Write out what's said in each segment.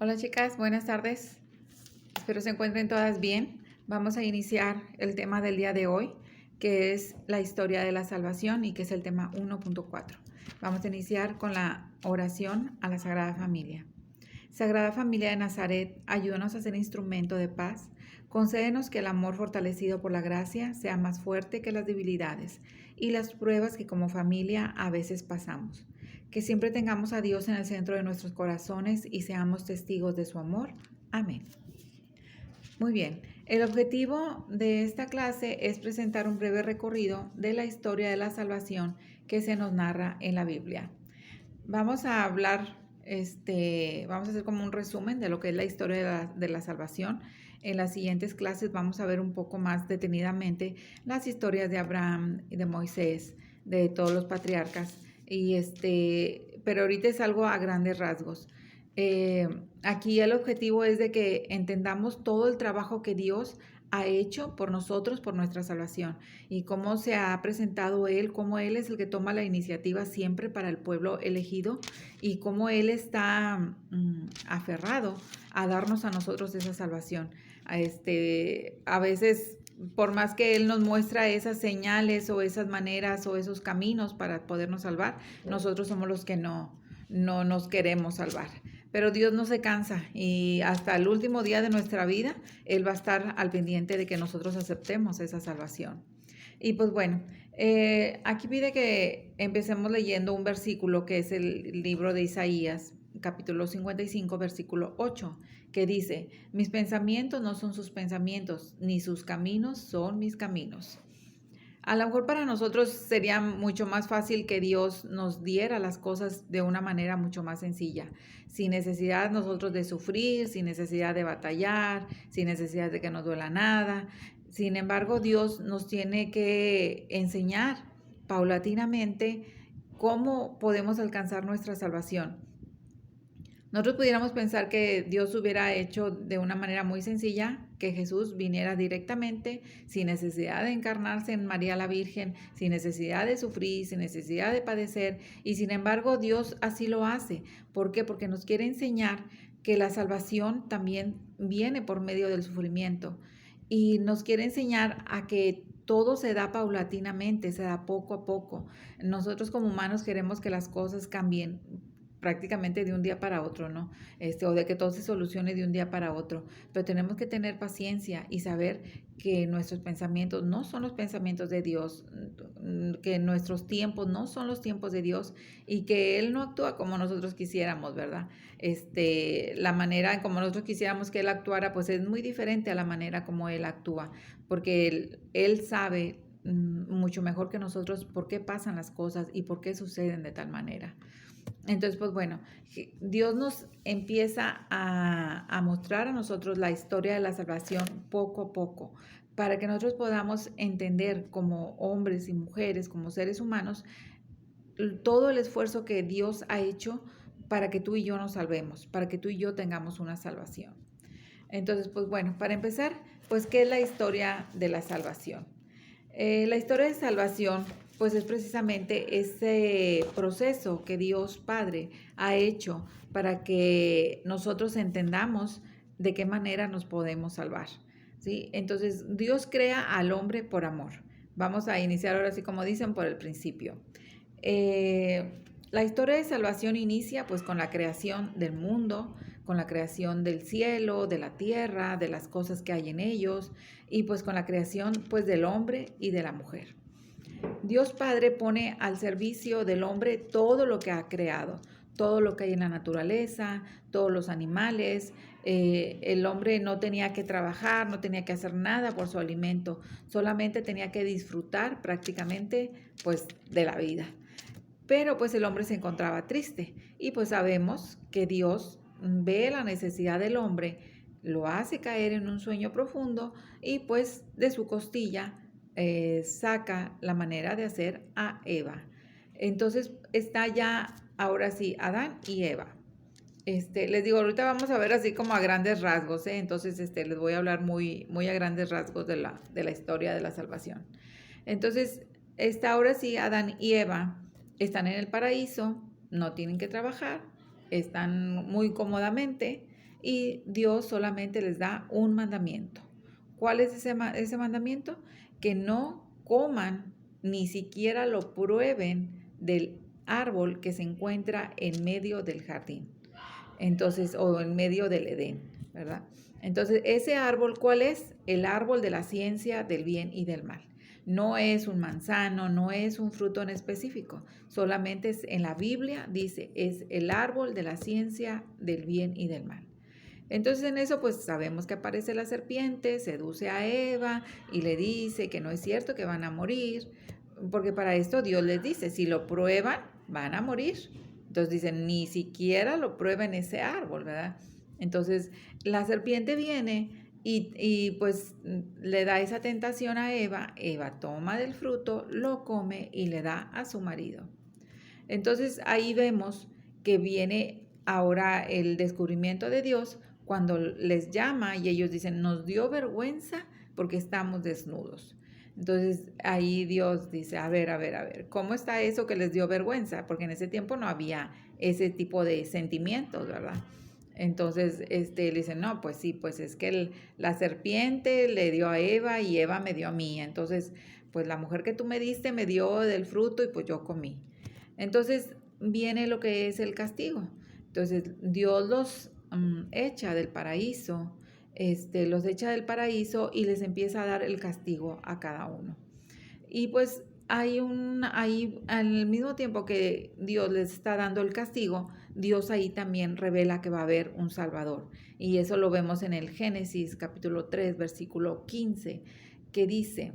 Hola chicas, buenas tardes. Espero se encuentren todas bien. Vamos a iniciar el tema del día de hoy, que es la historia de la salvación y que es el tema 1.4. Vamos a iniciar con la oración a la Sagrada Familia. Sagrada Familia de Nazaret, ayúdanos a ser instrumento de paz. Concédenos que el amor fortalecido por la gracia sea más fuerte que las debilidades y las pruebas que como familia a veces pasamos. Que siempre tengamos a Dios en el centro de nuestros corazones y seamos testigos de su amor. Amén. Muy bien, el objetivo de esta clase es presentar un breve recorrido de la historia de la salvación que se nos narra en la Biblia. Vamos a hablar, vamos a hacer como un resumen de lo que es la historia de la salvación. En las siguientes clases vamos a ver un poco más detenidamente las historias de Abraham y de Moisés, de todos los patriarcas, pero ahorita es algo a grandes rasgos. Aquí el objetivo es de que entendamos todo el trabajo que Dios ha hecho por nosotros, por nuestra salvación, y cómo se ha presentado Él, cómo Él es el que toma la iniciativa siempre para el pueblo elegido y cómo Él está aferrado a darnos a nosotros esa salvación. A veces, por más que Él nos muestra esas señales o esas maneras o esos caminos para podernos salvar, nosotros somos los que no nos queremos salvar. Pero Dios no se cansa y hasta el último día de nuestra vida, Él va a estar al pendiente de que nosotros aceptemos esa salvación. Y pues bueno, aquí pide que empecemos leyendo un versículo que es el libro de Isaías, capítulo 55, versículo 8, que dice: mis pensamientos no son sus pensamientos, ni sus caminos son mis caminos. A lo mejor para nosotros sería mucho más fácil que Dios nos diera las cosas de una manera mucho más sencilla, sin necesidad nosotros de sufrir, sin necesidad de batallar, sin necesidad de que nos duela nada. Sin embargo, Dios nos tiene que enseñar paulatinamente cómo podemos alcanzar nuestra salvación. Nosotros pudiéramos pensar que Dios hubiera hecho de una manera muy sencilla, que Jesús viniera directamente, sin necesidad de encarnarse en María la Virgen, sin necesidad de sufrir, sin necesidad de padecer, y sin embargo Dios así lo hace. ¿Por qué? Porque nos quiere enseñar que la salvación también viene por medio del sufrimiento, y nos quiere enseñar a que todo se da paulatinamente, se da poco a poco. Nosotros como humanos queremos que las cosas cambien prácticamente de un día para otro, ¿no? O de que todo se solucione de un día para otro. Pero tenemos que tener paciencia y saber que nuestros pensamientos no son los pensamientos de Dios, que nuestros tiempos no son los tiempos de Dios y que Él no actúa como nosotros quisiéramos, ¿verdad? La manera como nosotros quisiéramos que Él actuara, pues es muy diferente a la manera como Él actúa, porque Él sabe mucho mejor que nosotros por qué pasan las cosas y por qué suceden de tal manera. Entonces, pues bueno, Dios nos empieza a mostrar a nosotros la historia de la salvación poco a poco, para que nosotros podamos entender como hombres y mujeres, como seres humanos, todo el esfuerzo que Dios ha hecho para que tú y yo nos salvemos, para que tú y yo tengamos una salvación. Entonces, pues bueno, para empezar, pues, ¿qué es la historia de la salvación? La historia de salvación, pues es precisamente ese proceso que Dios Padre ha hecho para que nosotros entendamos de qué manera nos podemos salvar, ¿sí? Entonces, Dios crea al hombre por amor. Vamos a iniciar ahora, así como dicen, por el principio. La historia de salvación inicia pues con la creación del mundo, con la creación del cielo, de la tierra, de las cosas que hay en ellos y pues con la creación pues del hombre y de la mujer. Dios Padre pone al servicio del hombre todo lo que ha creado, todo lo que hay en la naturaleza, todos los animales. El hombre no tenía que trabajar, no tenía que hacer nada por su alimento, solamente tenía que disfrutar prácticamente pues de la vida. Pero pues el hombre se encontraba triste y pues sabemos que Dios ve la necesidad del hombre, lo hace caer en un sueño profundo y pues de su costilla saca la manera de hacer a Eva. Entonces está ya ahora sí Adán y Eva. Les digo, ahorita vamos a ver así como a grandes rasgos, ¿eh? Entonces les voy a hablar muy a grandes rasgos de la historia de la salvación. Entonces está ahora sí Adán y Eva, están en el paraíso, no tienen que trabajar, están muy cómodamente y Dios solamente les da un mandamiento. ¿Cuál es ese mandamiento? Que no coman, ni siquiera lo prueben del árbol que se encuentra en medio del jardín. Entonces, o en medio del Edén, ¿verdad? Entonces, ese árbol, ¿cuál es? El árbol de la ciencia del bien y del mal. No es un manzano, no es un fruto en específico, solamente es, en la Biblia dice, es el árbol de la ciencia del bien y del mal. Entonces en eso pues sabemos que aparece la serpiente, seduce a Eva y le dice que no es cierto, que van a morir, porque para esto Dios les dice, si lo prueban, van a morir. Entonces dicen, ni siquiera lo prueben ese árbol, ¿verdad? Entonces la serpiente viene pues le da esa tentación a Eva, Eva toma del fruto, lo come y le da a su marido. Entonces ahí vemos que viene ahora el descubrimiento de Dios cuando les llama y ellos dicen, nos dio vergüenza porque estamos desnudos. Entonces ahí Dios dice, a ver, ¿cómo está eso que les dio vergüenza? Porque en ese tiempo no había ese tipo de sentimientos, ¿verdad? Entonces le dice, no, pues sí, pues es que la serpiente le dio a Eva y Eva me dio a mí. Entonces, pues la mujer que tú me diste me dio del fruto y pues yo comí. Entonces viene lo que es el castigo. Entonces Dios los echa del paraíso, los echa del paraíso y les empieza a dar el castigo a cada uno. Y pues ahí al mismo tiempo que Dios les está dando el castigo, Dios ahí también revela que va a haber un Salvador. Y eso lo vemos en el Génesis capítulo 3, versículo 15, que dice,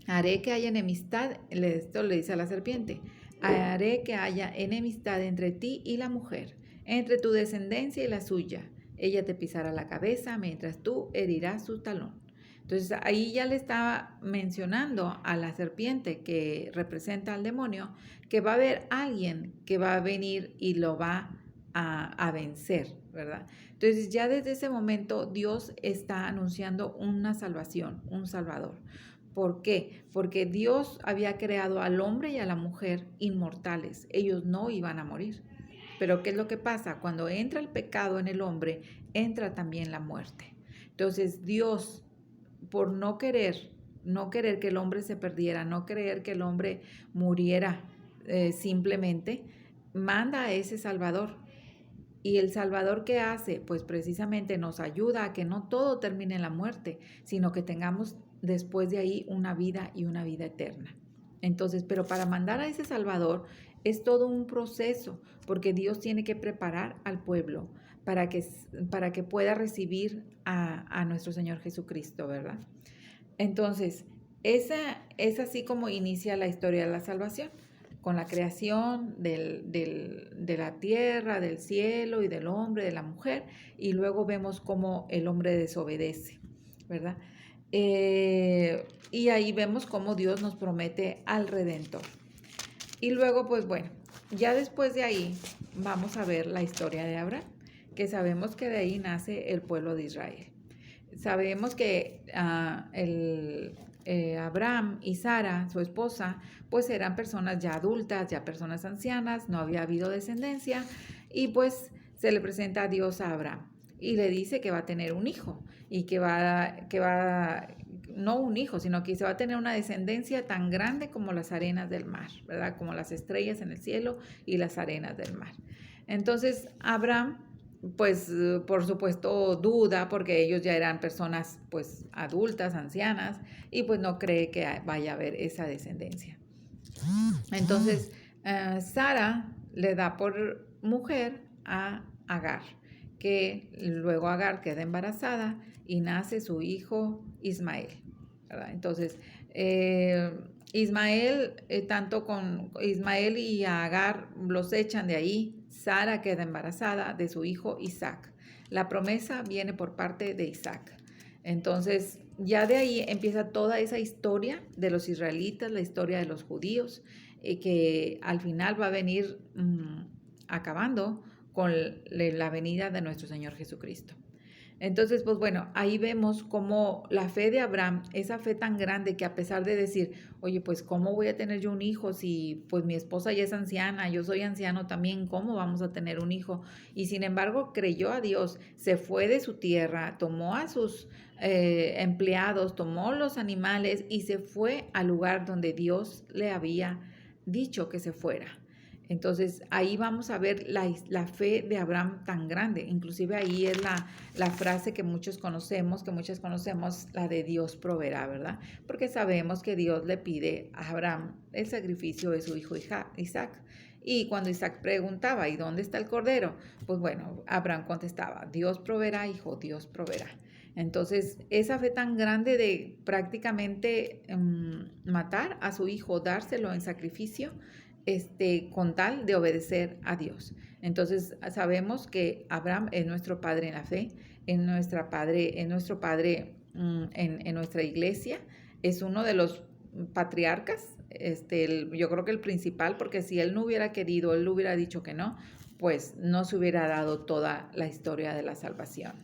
haré que haya enemistad, esto le dice a la serpiente, haré que haya enemistad entre ti y la mujer, entre tu descendencia y la suya. Ella te pisará la cabeza mientras tú herirás su talón. Entonces ahí ya le estaba mencionando a la serpiente que representa al demonio que va a haber alguien que va a venir y lo va a vencer, ¿verdad? Entonces ya desde ese momento Dios está anunciando una salvación, un salvador. ¿Por qué? Porque Dios había creado al hombre y a la mujer inmortales. Ellos no iban a morir. Pero ¿qué es lo que pasa? Cuando entra el pecado en el hombre, entra también la muerte. Entonces Dios, por no querer que el hombre se perdiera, no querer que el hombre muriera simplemente, manda a ese Salvador. ¿Y el Salvador qué hace? Pues precisamente nos ayuda a que no todo termine en la muerte, sino que tengamos después de ahí una vida y una vida eterna. Entonces, pero para mandar a ese Salvador es todo un proceso, porque Dios tiene que preparar al pueblo para que pueda recibir a nuestro Señor Jesucristo, ¿verdad? Entonces, esa es así como inicia la historia de la salvación, con la creación de la tierra, del cielo y del hombre, de la mujer, y luego vemos cómo el hombre desobedece, ¿verdad? Y ahí vemos cómo Dios nos promete al Redentor. Y luego, pues bueno, ya después de ahí vamos a ver la historia de Abraham, que sabemos que de ahí nace el pueblo de Israel. Sabemos que Abraham y Sara, su esposa, pues eran personas ya adultas, ya personas ancianas, no había habido descendencia y pues se le presenta a Dios a Abraham y le dice que va a tener un hijo y no un hijo, sino que se va a tener una descendencia tan grande como las arenas del mar, ¿verdad? Como las estrellas en el cielo y las arenas del mar. Entonces Abraham pues por supuesto duda porque ellos ya eran personas pues adultas, ancianas y pues no cree que vaya a haber esa descendencia. Entonces Sara le da por mujer a Agar, que luego Agar queda embarazada y nace su hijo Ismael, ¿verdad? Entonces tanto con Ismael y Agar los echan de ahí. Sara queda embarazada de su hijo Isaac. La promesa viene por parte de Isaac. Entonces, ya de ahí empieza toda esa historia de los israelitas, la historia de los judíos, que al final va a venir acabando con la venida de nuestro Señor Jesucristo. Entonces, pues bueno, ahí vemos cómo la fe de Abraham, esa fe tan grande que a pesar de decir, oye, pues ¿cómo voy a tener yo un hijo si pues mi esposa ya es anciana, yo soy anciano también, ¿cómo vamos a tener un hijo? Y sin embargo creyó a Dios, se fue de su tierra, tomó a sus empleados, tomó los animales y se fue al lugar donde Dios le había dicho que se fuera. Entonces ahí vamos a ver la fe de Abraham tan grande. Inclusive ahí es la frase que muchos conocemos, que muchas conocemos, la de Dios proveerá, ¿verdad? Porque sabemos que Dios le pide a Abraham el sacrificio de su hijo Isaac. Y cuando Isaac preguntaba, ¿y dónde está el cordero? Pues bueno, Abraham contestaba, Dios proveerá, hijo, Dios proveerá. Entonces, esa fe tan grande de prácticamente matar a su hijo, dárselo en sacrificio, con tal de obedecer a Dios. Entonces sabemos que Abraham es nuestro padre en la fe, es nuestro padre en nuestra iglesia, es uno de los patriarcas, yo creo que el principal, porque si él no hubiera querido, él hubiera dicho que no, pues no se hubiera dado toda la historia de la salvación.